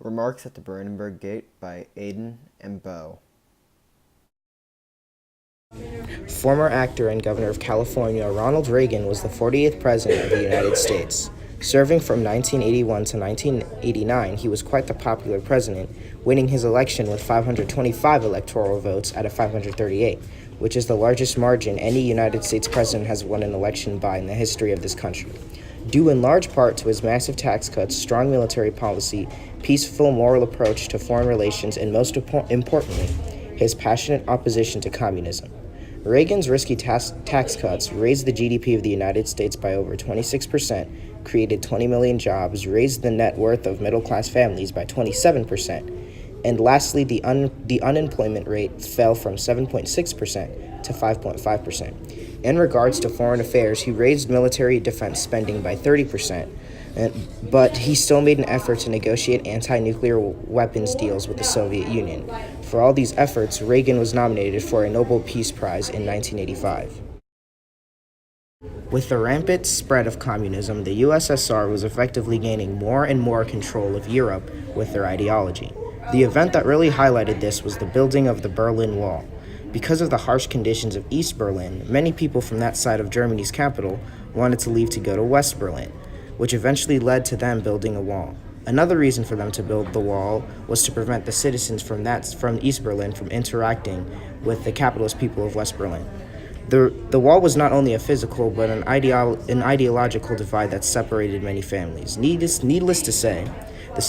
Remarks at the Brandenburg Gate by Aidan and Bow. Former actor and governor of California Ronald Reagan was the 48th president of the United States. Serving from 1981 to 1989, he was quite the popular president, winning his election with 525 electoral votes out of 538, which is the largest margin any United States president has won an election by in the history of this country. Due in large part to his massive tax cuts, strong military policy, peaceful moral approach to foreign relations, and most importantly, his passionate opposition to communism. Reagan's risky tax cuts raised the GDP of the United States by over 26%, created 20 million jobs, raised the net worth of middle-class families by 27%, and lastly, the unemployment rate fell from 7.6% to 5.5%. In regards to foreign affairs, he raised military defense spending by 30%, but he still made an effort to negotiate anti-nuclear weapons deals with the Soviet Union. For all these efforts, Reagan was nominated for a Nobel Peace Prize in 1985. With the rampant spread of communism, the USSR was effectively gaining more and more control of Europe with their ideology. The event that really highlighted this was the building of the Berlin Wall. Because of the harsh conditions of East Berlin, many people from that side of Germany's capital wanted to leave to go to West Berlin, which eventually led to them building a wall. Another reason for them to build the wall was to prevent the citizens from East Berlin from interacting with the capitalist people of West Berlin. The wall was not only a physical, but an ideological divide that separated many families. Needless to say, the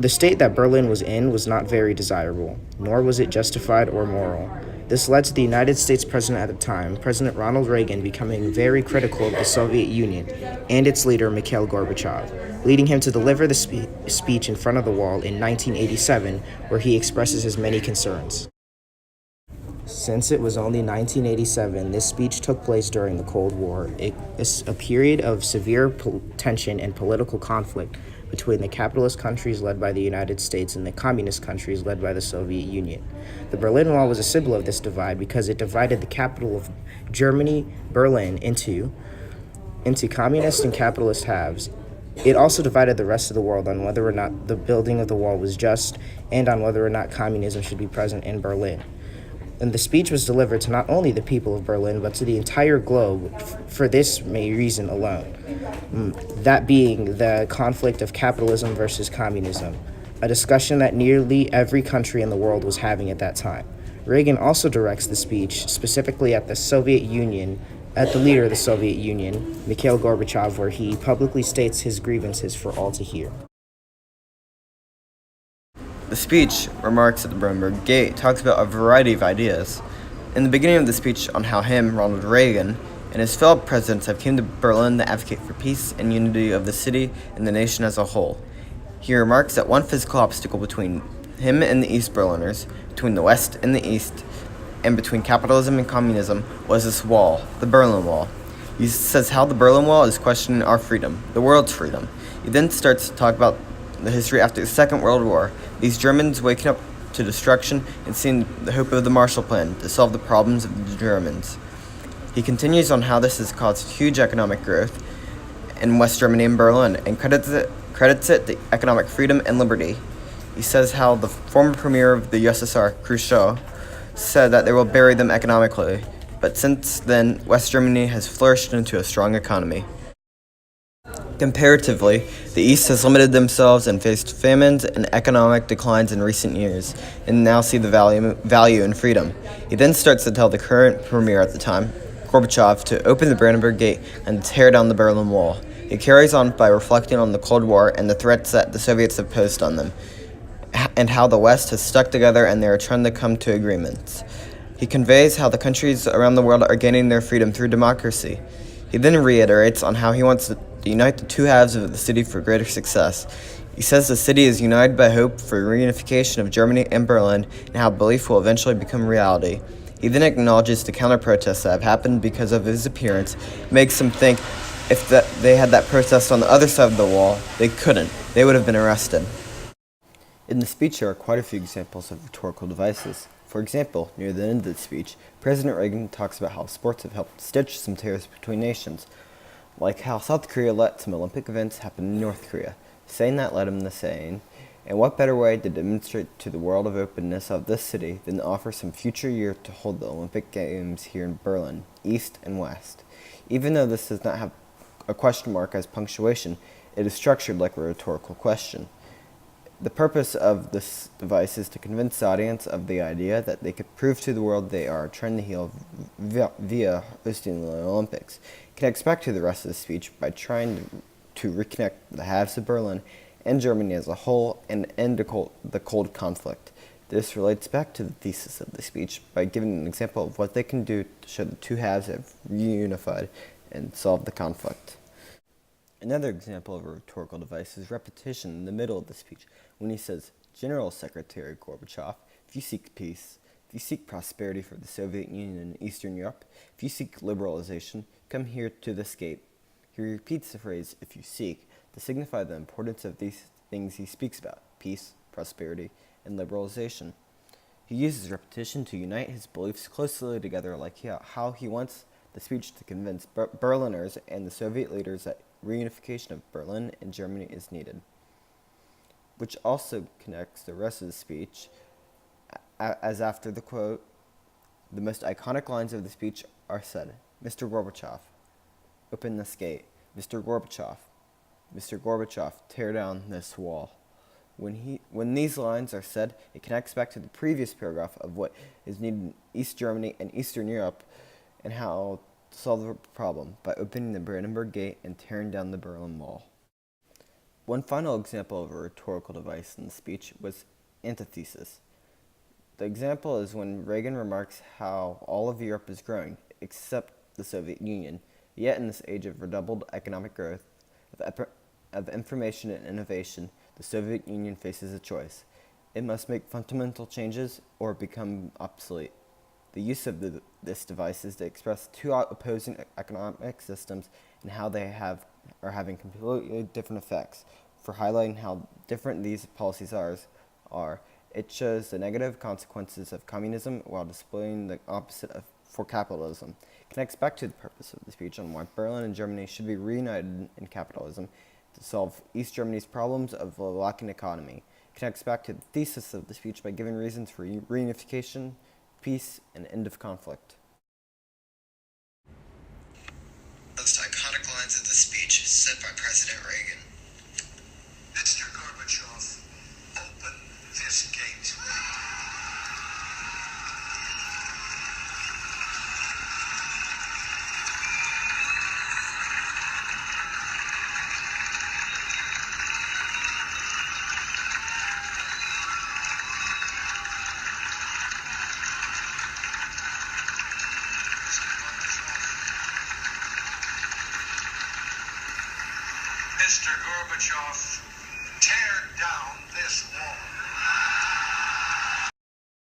state that Berlin was in was not very desirable, nor was it justified or moral. This led to the United States president at the time, President Ronald Reagan, becoming very critical of the Soviet Union and its leader, Mikhail Gorbachev, leading him to deliver the speech in front of the wall in 1987, where he expresses his many concerns. Since it was only 1987, this speech took place during the Cold War, a period of severe tension and political conflict between the capitalist countries led by the United States and the communist countries led by the Soviet Union. The Berlin Wall was a symbol of this divide because it divided the capital of Germany, Berlin, into communist and capitalist halves. It also divided the rest of the world on whether or not the building of the wall was just and on whether or not communism should be present in Berlin. And the speech was delivered to not only the people of Berlin, but to the entire globe for this reason alone. That being the conflict of capitalism versus communism, a discussion that nearly every country in the world was having at that time. Reagan also directs the speech specifically at the leader of the Soviet Union, Mikhail Gorbachev, where he publicly states his grievances for all to hear. The speech, Remarks at the Brandenburg Gate, talks about a variety of ideas. In the beginning of the speech on how Ronald Reagan, and his fellow presidents have came to Berlin to advocate for peace and unity of the city and the nation as a whole. He remarks that one physical obstacle between him and the East Berliners, between the West and the East, and between capitalism and communism was this wall, the Berlin Wall. He says how the Berlin Wall is questioning our freedom, the world's freedom. He then starts to talk about the history after the Second World War, these Germans waking up to destruction and seeing the hope of the Marshall Plan to solve the problems of the Germans. He continues on how this has caused huge economic growth in West Germany and Berlin and credits it to economic freedom and liberty. He says how the former premier of the USSR, Khrushchev, said that they will bury them economically, but since then, West Germany has flourished into a strong economy. Comparatively, the East has limited themselves and faced famines and economic declines in recent years, and now see the value in freedom. He then starts to tell the current premier at the time, Gorbachev, to open the Brandenburg Gate and tear down the Berlin Wall. He carries on by reflecting on the Cold War and the threats that the Soviets have posed on them, and how the West has stuck together and they are trying to come to agreements. He conveys how the countries around the world are gaining their freedom through democracy. He then reiterates on how he wants to unite the two halves of the city for greater success. He says the city is united by hope for reunification of Germany and Berlin and how belief will eventually become reality. He then acknowledges the counter-protests that have happened because of his appearance, makes him think if they had that protest on the other side of the wall, they couldn't. They would have been arrested. In the speech, there are quite a few examples of rhetorical devices. For example, near the end of the speech, President Reagan talks about how sports have helped stitch some tears between nations, like how South Korea let some Olympic events happen in North Korea, saying that led him to saying, And what better way to demonstrate to the world of openness of this city than to offer some future year to hold the Olympic Games here in Berlin, East and West? Even though this does not have a question mark as punctuation, it is structured like a rhetorical question. The purpose of this device is to convince the audience of the idea that they could prove to the world they are trying to heal via hosting the Olympics. Connects back to the rest of the speech by trying to reconnect the halves of Berlin and Germany as a whole and end the cold conflict. This relates back to the thesis of the speech by giving an example of what they can do to show the two halves have reunified and solved the conflict. Another example of a rhetorical device is repetition in the middle of the speech when he says, General Secretary Gorbachev, if you seek peace, if you seek prosperity for the Soviet Union and Eastern Europe, if you seek liberalization, come here to this gate. He repeats the phrase, if you seek, to signify the importance of these things he speaks about, peace, prosperity, and liberalization. He uses repetition to unite his beliefs closely together like how he wants the speech to convince Berliners and the Soviet leaders that reunification of Berlin and Germany is needed. Which also connects the rest of the speech, as after the quote, the most iconic lines of the speech are said, Mr. Gorbachev, open this gate. Mr. Gorbachev, tear down this wall. When these lines are said, it connects back to the previous paragraph of what is needed in East Germany and Eastern Europe and how to solve the problem by opening the Brandenburg Gate and tearing down the Berlin Wall. One final example of a rhetorical device in the speech was antithesis. The example is when Reagan remarks how all of Europe is growing, except the Soviet Union, yet in this age of redoubled economic growth, of information and innovation, the Soviet Union faces a choice. It must make fundamental changes or become obsolete. The use of this device is to express two opposing economic systems and how they are having completely different effects. For highlighting how different these policies are, it shows the negative consequences of communism while displaying the opposite for capitalism. It connects back to the purpose of the speech on why Berlin and Germany should be reunited in capitalism to solve East Germany's problems of a lacking economy. It connects back to the thesis of the speech by giving reasons for reunification, peace, and end of conflict. Most iconic lines of the speech said by President Reagan. Mr. Gorbachev, open this gate. Mr. Gorbachev,